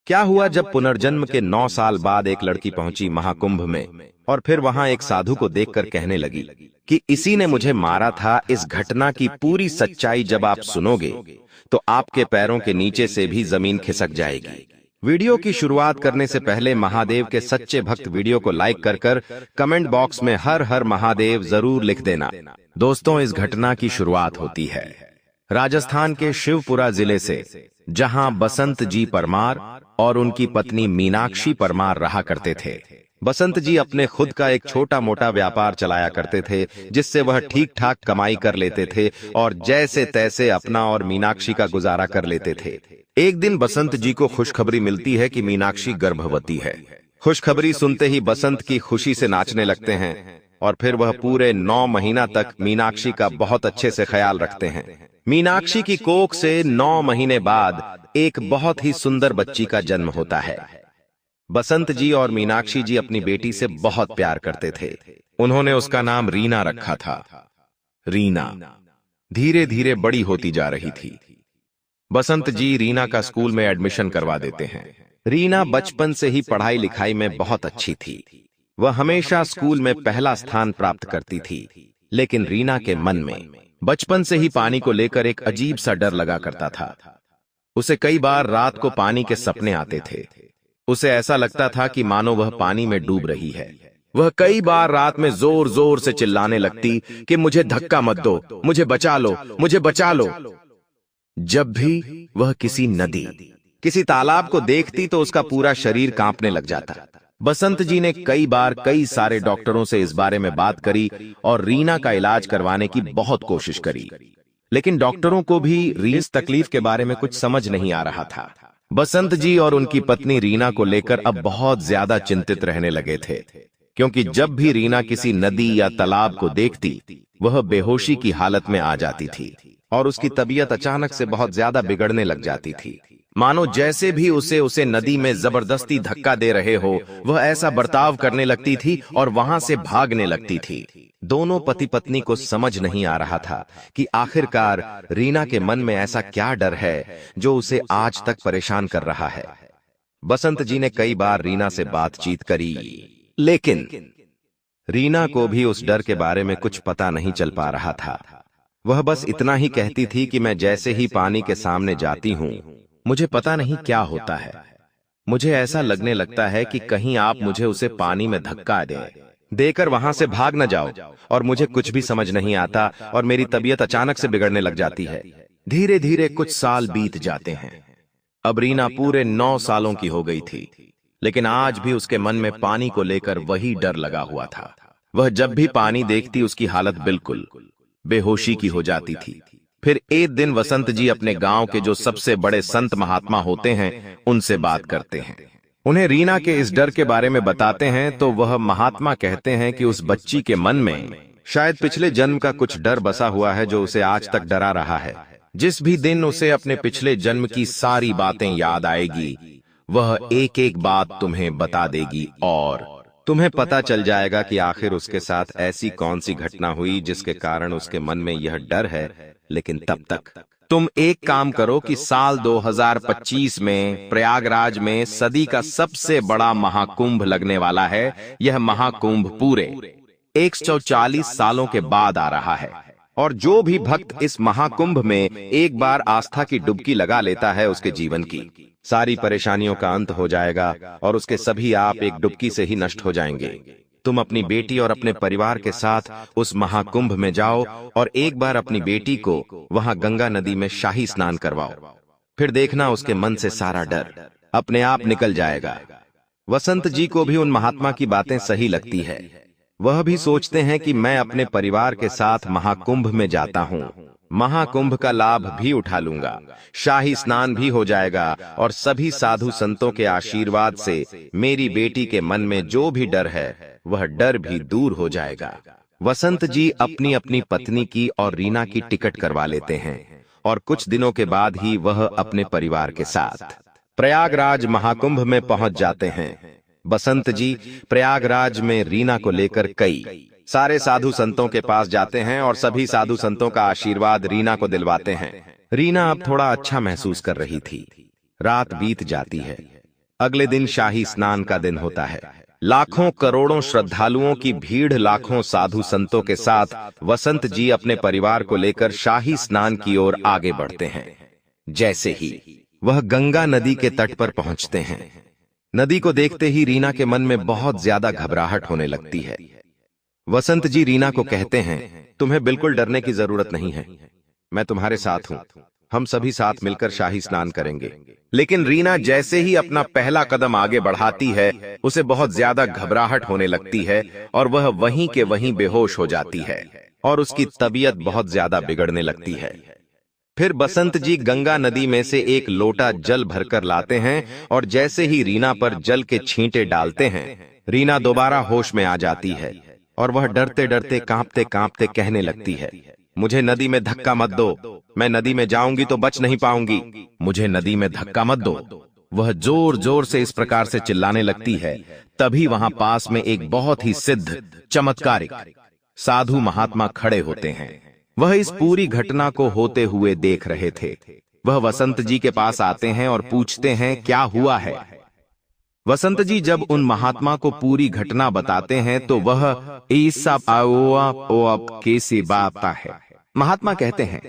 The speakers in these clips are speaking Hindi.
क्या हुआ जब पुनर्जन्म के 9 साल बाद एक लड़की पहुंची महाकुंभ में और फिर वहां एक साधु को देखकर कहने लगी कि इसी ने मुझे मारा था। इस घटना की पूरी सच्चाई जब आप सुनोगे तो आपके पैरों के नीचे से भी जमीन खिसक जाएगी। वीडियो की शुरुआत करने से पहले महादेव के सच्चे भक्त वीडियो को लाइक कर कमेंट बॉक्स में हर हर महादेव जरूर लिख देना। दोस्तों, इस घटना की शुरुआत होती है राजस्थान के शिवपुरा जिले से, जहां बसंत जी परमार और उनकी पत्नी मीनाक्षी परमार रहा करते थे। बसंत जी अपने खुद का एक छोटा मोटा व्यापार चलाया करते थे, जिससे वह ठीक ठाक कमाई कर लेते थे और जैसे तैसे अपना और मीनाक्षी का गुजारा कर लेते थे। एक दिन बसंत जी को खुशखबरी मिलती है कि मीनाक्षी गर्भवती है। खुशखबरी सुनते ही बसंत की खुशी से नाचने लगते हैं और फिर वह पूरे 9 महीना तक मीनाक्षी का बहुत अच्छे से ख्याल रखते हैं। मीनाक्षी की कोख से 9 महीने बाद एक बहुत ही सुंदर बच्ची का जन्म होता है। बसंत जी और मीनाक्षी जी अपनी बेटी से बहुत प्यार करते थे। उन्होंने उसका नाम रीना रखा था। रीना धीरे धीरे बड़ी होती जा रही थी। बसंत जी रीना का स्कूल में एडमिशन करवा देते हैं। रीना बचपन से ही पढ़ाई लिखाई में बहुत अच्छी थी। वह हमेशा स्कूल में पहला स्थान प्राप्त करती थी। लेकिन रीना के मन में बचपन से ही पानी को लेकर एक अजीब सा डर लगा करता था। उसे कई बार रात को पानी के सपने आते थे। उसे ऐसा लगता था कि मानो वह पानी में डूब रही है। वह कई बार रात में जोर जोर से चिल्लाने लगती कि मुझे धक्का मत दो, मुझे बचा लो, मुझे बचा लो। जब भी वह किसी नदी, किसी तालाब को देखती तो उसका पूरा शरीर कांपने लग जाता। बसंत जी ने कई बार कई सारे डॉक्टरों से इस बारे में बात करी और रीना का इलाज करवाने की बहुत कोशिश करी, लेकिन डॉक्टरों को भी इस तकलीफ के बारे में कुछ समझ नहीं आ रहा था। बसंत जी और उनकी पत्नी रीना को लेकर अब बहुत ज्यादा चिंतित रहने लगे थे, क्योंकि जब भी रीना किसी नदी या तालाब को देखती वह बेहोशी की हालत में आ जाती थी और उसकी तबीयत अचानक से बहुत ज्यादा बिगड़ने लग जाती थी। मानो जैसे भी उसे नदी में जबरदस्ती धक्का दे रहे हो, वह ऐसा बर्ताव करने लगती थी और वहां से भागने लगती थी। दोनों पति पत्नी को समझ नहीं आ रहा था कि आखिरकार रीना के मन में ऐसा क्या डर है जो उसे आज तक परेशान कर रहा है। बसंत जी ने कई बार रीना से बातचीत करी, लेकिन रीना को भी उस डर के बारे में कुछ पता नहीं चल पा रहा था। वह बस इतना ही कहती थी कि मैं जैसे ही पानी के सामने जाती हूं, मुझे पता नहीं क्या होता है। मुझे ऐसा लगने लगता है कि कहीं आप मुझे उसे पानी में धक्का देकर वहां से भाग न जाओ, और मुझे कुछ भी समझ नहीं आता और मेरी तबीयत अचानक से बिगड़ने लग जाती है। धीरे धीरे कुछ साल बीत जाते हैं। अब रीना पूरे 9 सालों की हो गई थी, लेकिन आज भी उसके मन में पानी को लेकर वही डर लगा हुआ था। वह जब भी पानी देखती उसकी हालत बिल्कुल बेहोशी की हो जाती थी। फिर एक दिन वसंत जी अपने गांव के जो सबसे बड़े संत महात्मा होते हैं उनसे बात करते हैं। उन्हें रीना के इस डर के बारे में बताते हैं तो वह महात्मा कहते हैं कि उस बच्ची के मन में शायद पिछले जन्म का कुछ डर बसा हुआ है जो उसे आज तक डरा रहा है। जिस भी दिन उसे अपने पिछले जन्म की सारी बातें याद आएगी, वह एक एक बात तुम्हें बता देगी और तुम्हें पता चल जाएगा कि आखिर उसके साथ ऐसी कौन सी घटना हुई जिसके कारण उसके मन में यह डर है। लेकिन तब तक तुम एक काम करो कि साल 2025 में प्रयागराज में सदी का सबसे बड़ा महाकुंभ लगने वाला है। यह महाकुंभ पूरे 140 सालों के बाद आ रहा है, और जो भी भक्त इस महाकुंभ में एक बार आस्था की डुबकी लगा लेता है, उसके जीवन की सारी परेशानियों का अंत हो जाएगा और उसके सभी आप एक डुबकी से ही नष्ट हो जाएंगे। तुम अपनी बेटी और अपने परिवार के साथ उस महाकुंभ में जाओ और एक बार अपनी बेटी को वहां गंगा नदी में शाही स्नान करवाओ। फिर देखना उसके मन से सारा डर अपने आप निकल जाएगा। वसंत जी को भी उन महात्मा की बातें सही लगती है। वह भी सोचते हैं कि मैं अपने परिवार के साथ महाकुंभ में जाता हूं, महाकुंभ का लाभ भी उठा लूंगा, शाही स्नान भी हो जाएगा और सभी साधु संतों के आशीर्वाद से मेरी बेटी के मन में जो भी डर है वह डर भी दूर हो जाएगा। वसंत जी अपनी अपनी पत्नी की और रीना की टिकट करवा लेते हैं और कुछ दिनों के बाद ही वह अपने परिवार के साथ प्रयागराज महाकुंभ में पहुंच जाते हैं। बसंत जी प्रयागराज में रीना को लेकर कई सारे साधु संतों के पास जाते हैं और सभी साधु संतों का आशीर्वाद रीना को दिलवाते हैं। रीना अब थोड़ा अच्छा महसूस कर रही थी। रात बीत जाती है। अगले दिन शाही स्नान का दिन होता है। लाखों करोड़ों श्रद्धालुओं की भीड़, लाखों साधु संतों के साथ वसंत जी अपने परिवार को लेकर शाही स्नान की ओर आगे बढ़ते हैं। जैसे ही वह गंगा नदी के तट पर पहुंचते हैं, नदी को देखते ही रीना के मन में बहुत ज्यादा घबराहट होने लगती है। वसंत जी रीना को कहते हैं, तुम्हें बिल्कुल डरने की जरूरत नहीं है, मैं तुम्हारे साथ हूं, हम सभी साथ मिलकर शाही स्नान करेंगे। लेकिन रीना जैसे ही अपना पहला कदम आगे बढ़ाती है, उसे बहुत ज्यादा घबराहट होने लगती है और वह वहीं के वहीं बेहोश हो जाती है और उसकी तबीयत बहुत ज्यादा बिगड़ने लगती है। फिर बसंत जी गंगा नदी में से एक लोटा जल भरकर लाते हैं और जैसे ही रीना पर जल के छींटे डालते हैं, रीना दोबारा होश में आ जाती है और वह डरते डरते कांपते कांपते कहने लगती है, मुझे नदी में धक्का मत दो, मैं नदी में जाऊंगी तो बच नहीं पाऊंगी, मुझे नदी में धक्का मत दो। वह जोर जोर से इस प्रकार से चिल्लाने लगती है। तभी वहां पास में एक बहुत ही सिद्ध चमत्कारिक साधु महात्मा खड़े होते हैं। वह इस पूरी घटना को होते हुए देख रहे थे। वह वसंत जी के पास आते हैं और पूछते हैं, क्या हुआ है? वसंत जी जब उन महात्मा को पूरी घटना बताते हैं तो वह ईसा कैसी बात है। महात्मा कहते हैं,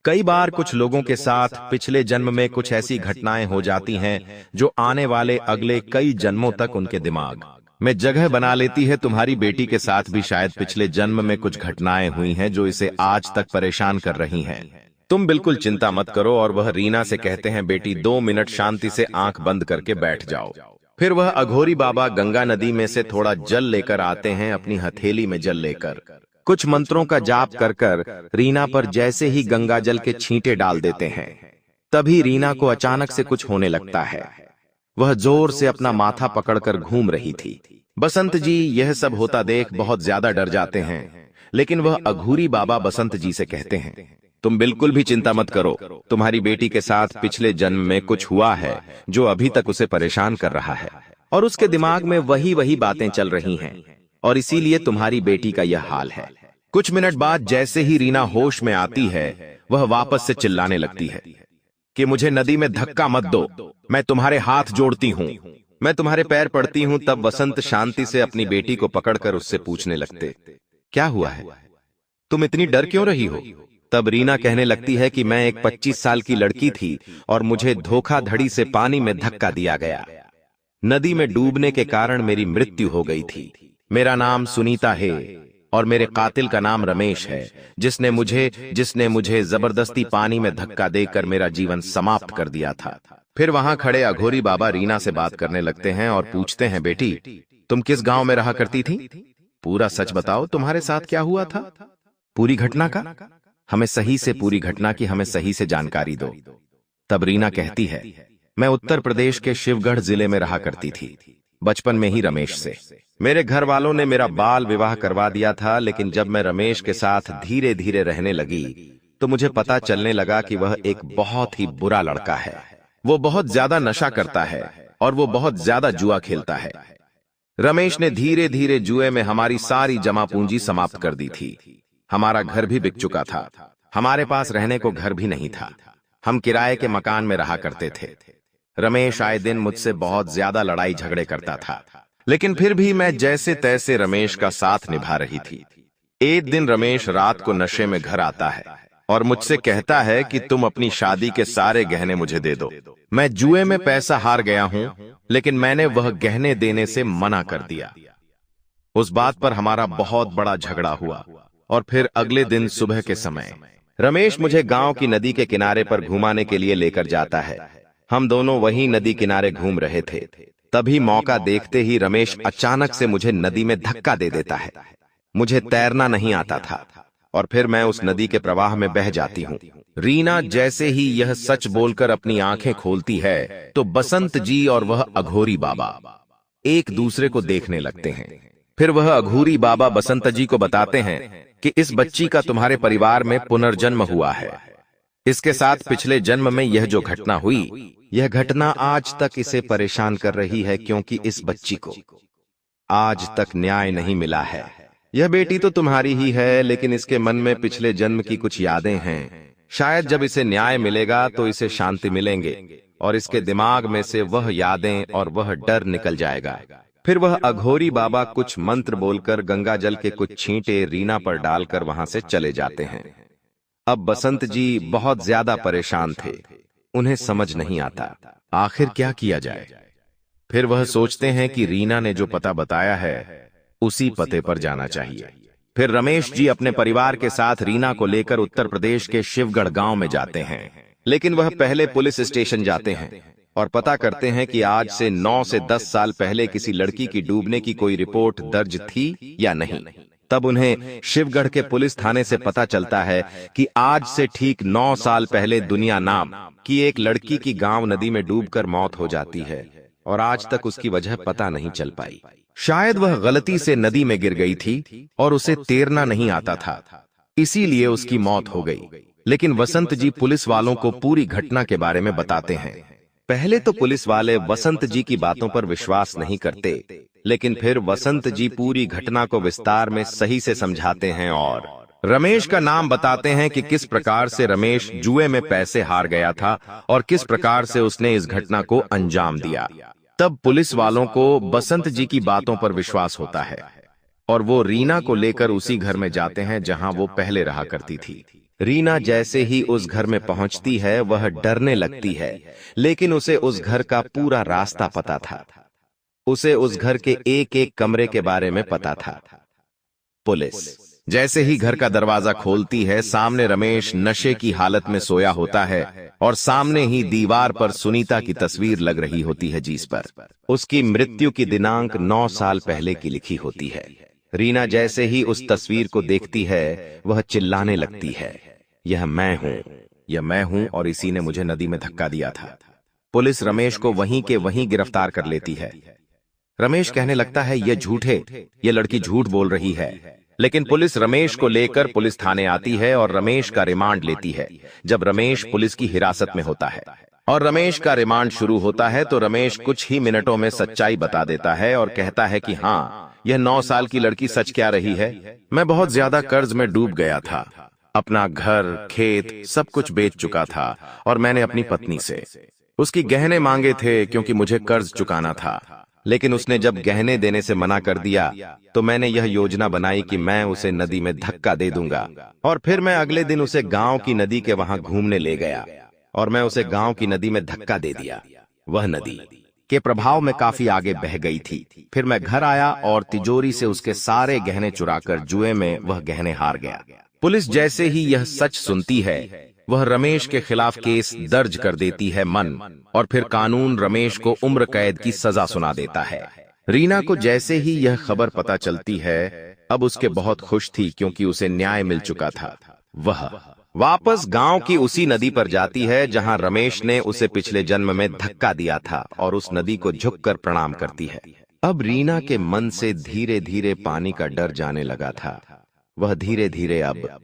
कई बार कुछ लोगों के साथ पिछले जन्म में कुछ ऐसी घटनाएं हो जाती हैं जो आने वाले अगले कई जन्मों तक उनके दिमाग में जगह बना लेती है। तुम्हारी बेटी के साथ भी शायद पिछले जन्म में कुछ घटनाएं हुई हैं जो इसे आज तक परेशान कर रही हैं। तुम बिल्कुल चिंता मत करो। और वह रीना से कहते हैं, बेटी 2 मिनट शांति से आंख बंद करके बैठ जाओ। फिर वह अघोरी बाबा गंगा नदी में से थोड़ा जल लेकर आते हैं। अपनी हथेली में जल लेकर कुछ मंत्रों का जाप कर कर रीना पर जैसे ही गंगा जल के छींटे डाल देते हैं, तभी रीना को अचानक से कुछ होने लगता है। वह जोर से अपना माथा पकड़कर घूम रही थी। बसंत जी यह सब होता देख बहुत ज्यादा डर जाते हैं, लेकिन वह अघोरी बाबा बसंत जी से कहते हैं, तुम बिल्कुल भी चिंता मत करो, तुम्हारी बेटी के साथ पिछले जन्म में कुछ हुआ है जो अभी तक उसे परेशान कर रहा है और उसके दिमाग में वही वही बातें चल रही हैं और इसीलिए तुम्हारी बेटी का यह हाल है। कुछ मिनट बाद जैसे ही रीना होश में आती है, वह वापस से चिल्लाने लगती है कि मुझे नदी में धक्का मत दो, मैं तुम्हारे हाथ जोड़ती हूं, मैं तुम्हारे पैर पड़ती हूं। तब वसंत शांति से अपनी बेटी को पकड़कर उससे पूछने लगते, क्या हुआ है, तुम इतनी डर क्यों रही हो? तब रीना कहने लगती है कि मैं एक 25 साल की लड़की थी और मुझे धोखाधड़ी से पानी में धक्का दिया गया। नदी में डूबने के कारण मेरी मृत्यु हो गई थी। मेरा नाम सुनीता है और मेरे कातिल का नाम रमेश है, जिसने मुझे जबरदस्ती पानी में धक्का देकर मेरा जीवन समाप्त कर दिया था। फिर वहां खड़े अघोरी बाबा रीना से बात करने लगते हैं और पूछते हैं, बेटी तुम किस गांव में रहा करती थी? पूरा सच बताओ, तुम्हारे साथ क्या हुआ था? पूरी घटना का हमें सही से पूरी घटना की हमें सही से जानकारी दो। तब रीना कहती है, मैं उत्तर प्रदेश के शिवगढ़ जिले में रहा करती थी, बचपन में ही रमेश से। मेरे घर वालों ने मेरा बाल विवाह करवा दिया था, लेकिन जब मैं रमेश के साथ धीरे धीरे रहने लगी तो मुझे पता चलने लगा कि वह एक बहुत ही बुरा लड़का है। वो बहुत ज्यादा नशा करता है और वो बहुत ज्यादा जुआ खेलता है। रमेश ने धीरे धीरे जुए में हमारी सारी जमा पूंजी समाप्त कर दी थी। हमारा घर भी बिक चुका था, हमारे पास रहने को घर भी नहीं था। हम किराए के मकान में रहा करते थे। रमेश आए दिन मुझसे बहुत ज्यादा लड़ाई झगड़े करता था, लेकिन फिर भी मैं जैसे तैसे रमेश का साथ निभा रही थी। एक दिन रमेश रात को नशे में घर आता है और मुझसे कहता है कि तुम अपनी शादी के सारे गहने मुझे दे दो। मैं जुए में पैसा हार गया हूं, लेकिन मैंने वह गहने देने से मना कर दिया। उस बात पर हमारा बहुत बड़ा झगड़ा हुआ और फिर अगले दिन सुबह के समय रमेश मुझे गांव की नदी के किनारे पर घुमाने के लिए लेकर जाता है। हम दोनों वहीं नदी किनारे घूम रहे थे। तभी मौका देखते ही रमेश अचानक से मुझे नदी में धक्का दे देता है। मुझे तैरना नहीं आता था और फिर मैं उस नदी के प्रवाह में बह जाती हूँ। रीना जैसे ही यह सच बोलकर अपनी आंखें खोलती है तो बसंत जी और वह अघोरी बाबा एक दूसरे को देखने लगते हैं। फिर वह अघोरी बाबा बसंत जी को बताते हैं कि इस बच्ची का तुम्हारे परिवार में पुनर्जन्म हुआ है। इसके साथ पिछले जन्म में यह जो घटना हुई, यह घटना आज तक इसे परेशान कर रही है, क्योंकि इस बच्ची को आज तक न्याय नहीं मिला है। यह बेटी तो तुम्हारी ही है, लेकिन इसके मन में पिछले जन्म की कुछ यादें हैं। शायद जब इसे न्याय मिलेगा तो इसे शांति मिलेंगे। और इसके दिमाग में से वह यादें और वह डर निकल जाएगा। फिर वह अघोरी बाबा कुछ मंत्र बोलकर गंगा जल के कुछ छींटे रीना पर डालकर वहां से चले जाते हैं। अब बसंत जी बहुत ज्यादा परेशान थे। उन्हें समझ नहीं आता आखिर क्या किया जाए। फिर वह सोचते हैं कि रीना ने जो पता बताया है उसी पते पर जाना चाहिए। फिर रमेश जी अपने परिवार के साथ रीना को लेकर उत्तर प्रदेश के शिवगढ़ गांव में जाते हैं। लेकिन वह पहले पुलिस स्टेशन जाते हैं और पता करते हैं कि आज से 9 से 10 साल पहले किसी लड़की की डूबने की कोई रिपोर्ट दर्ज थी या नहीं। तब उन्हें शिवगढ़ के पुलिस थाने से पता चलता है कि आज से ठीक 9 साल पहले दुनिया नाम की एक लड़की की गांव नदी में डूबकर मौत हो जाती है और आज तक उसकी वजह पता नहीं चल पाई। शायद वह गलती से नदी में गिर गई थी और उसे तैरना नहीं आता था, इसीलिए उसकी मौत हो गई। लेकिन वसंत जी पुलिस वालों को पूरी घटना के बारे में बताते हैं। पहले तो पुलिस वाले वसंत जी की बातों पर विश्वास नहीं करते, लेकिन फिर वसंत जी पूरी घटना को विस्तार में सही से समझाते हैं और रमेश का नाम बताते हैं कि किस प्रकार से रमेश जुए में पैसे हार गया था और किस प्रकार से उसने इस घटना को अंजाम दिया। तब पुलिस वालों को बसंत जी की बातों पर विश्वास होता है और वो रीना को लेकर उसी घर में जाते हैं जहां वो पहले रहा करती थी। रीना जैसे ही उस घर में पहुंचती है वह डरने लगती है, लेकिन उसे उस घर का पूरा रास्ता पता था। उसे उस घर के एक एक कमरे के बारे में पता था। पुलिस जैसे ही घर का दरवाजा खोलती है, सामने रमेश नशे की हालत में सोया होता है और सामने ही दीवार पर सुनीता की तस्वीर लग रही होती है, जिस पर उसकी मृत्यु की दिनांक 9 साल पहले की लिखी होती है। रीना जैसे ही उस तस्वीर को देखती है वह चिल्लाने लगती है, यह मैं हूं और इसी ने मुझे नदी में धक्का दिया था। पुलिस रमेश को वहीं के वहीं गिरफ्तार कर लेती है। रमेश कहने लगता है, यह झूठ है, यह लड़की झूठ बोल रही है। लेकिन पुलिस रमेश को लेकर पुलिस थाने आती है और रमेश का रिमांड लेती है। जब रमेश पुलिस की हिरासत में होता है और रमेश का रिमांड शुरू होता है तो रमेश कुछ ही मिनटों में सच्चाई बता देता है और कहता है कि हाँ, यह 9 साल की लड़की सच क्या रही है। मैं बहुत ज्यादा कर्ज में डूब गया था, अपना घर खेत सब कुछ बेच चुका था और मैंने अपनी पत्नी से उसकी गहने मांगे थे क्योंकि मुझे कर्ज चुकाना था। लेकिन उसने जब गहने देने से मना कर दिया तो मैंने यह योजना बनाई कि मैं उसे नदी में धक्का दे दूंगा और फिर मैं अगले दिन उसे गांव की नदी के वहां घूमने ले गया और मैं उसे गांव की नदी में धक्का दे दिया। वह नदी के प्रभाव में काफी आगे बह गई थी। फिर मैं घर आया और तिजोरी से उसके सारे गहने चुराकर जुए में वह गहने हार गया। पुलिस जैसे ही यह सच सुनती है वह रमेश के खिलाफ केस दर्ज कर देती है और फिर कानून रमेश को उम्र कैद की सजा सुना देता है। रीना को जैसे ही यह खबर पता चलती है अब उसके बहुत खुश थी क्योंकि उसे न्याय मिल चुका था। वह वापस गांव की उसी नदी पर जाती है जहां रमेश ने उसे पिछले जन्म में धक्का दिया था और उस नदी को झुककर प्रणाम करती है। अब रीना के मन से धीरे धीरे पानी का डर जाने लगा था। वह धीरे धीरे अब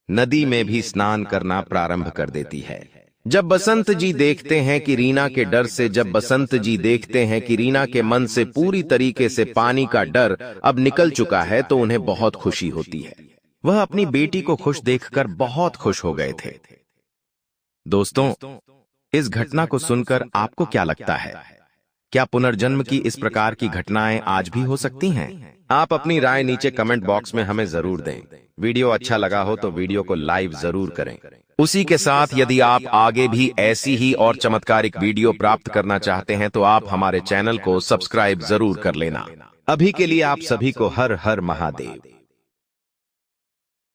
नदी में भी स्नान करना प्रारंभ कर देती है। जब बसंत जी देखते हैं कि रीना के मन से पूरी तरीके से पानी का डर अब निकल चुका है तो उन्हें बहुत खुशी होती है। वह अपनी बेटी को खुश देखकर बहुत खुश हो गए थे। दोस्तों, इस घटना को सुनकर आपको क्या लगता है? क्या पुनर्जन्म की इस प्रकार की घटनाएं आज भी हो सकती हैं? आप अपनी राय नीचे कमेंट बॉक्स में हमें जरूर दें। वीडियो अच्छा लगा हो तो वीडियो को लाइक जरूर करें। उसी के साथ यदि आप आगे भी ऐसी ही और चमत्कारिक वीडियो प्राप्त करना चाहते हैं तो आप हमारे चैनल को सब्सक्राइब जरूर कर लेना। अभी के लिए आप सभी को हर हर महादेव।